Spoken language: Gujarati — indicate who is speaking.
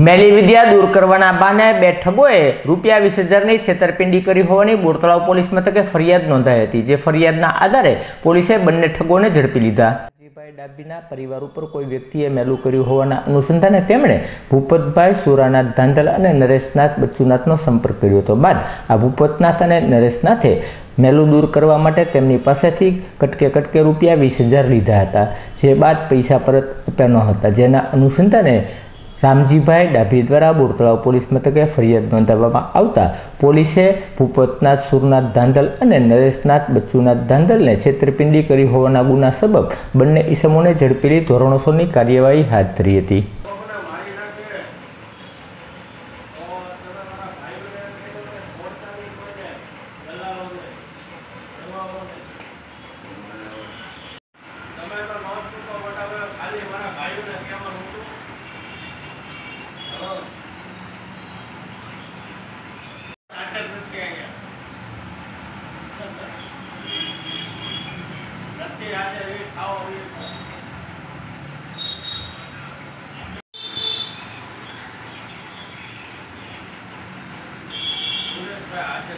Speaker 1: મેલી વિદ્યા દૂર કરવાના બહાને બે ઠગોએ ₹20,000ની છેતરપિંડી કરી હોવાની બોરતળાવ પોલીસ મથકે ફરિયાદ નોંધાઈ હતી, જે ફરિયાદના આધારે પોલીસે બંને ઠગોને ઝડપી લીધા। રામજીભાઈ ડાભીના પરિવાર ઉપર કોઈ વ્યક્તિએ મેલું કર્યું હોવાના અનુસંધાને તેમણે ભૂપતભાઈ સુરાનાથ ધાંધલ અને નરેશનાથ બચ્ચુનાથનો સંપર્ક કર્યો હતો। બાદ આ ભૂપતનાથ અને નરેશનાથે મેલું દૂર કરવા માટે તેમની પાસેથી કટકે ₹20,000 લીધા હતા, જે બાદ પૈસા પરત આપ્યા ન હતા, જેના અનુસંધાને રામજીભાઈ ડાભી દ્વારા બોરતળાવ પોલીસ મથકે ફરિયાદ નોંધાવવામાં આવતા પોલીસે ભૂપતનાથ સુરનાથ ધાંધલ અને નરેશનાથ બચ્ચુનાથ ધાંધલને છેતરપિંડી કરી હોવાના ગુના સબબ બંને ઈસમોને ઝડપી ધોરણસરની કાર્યવાહી હાથ ધરી હતી।
Speaker 2: આજે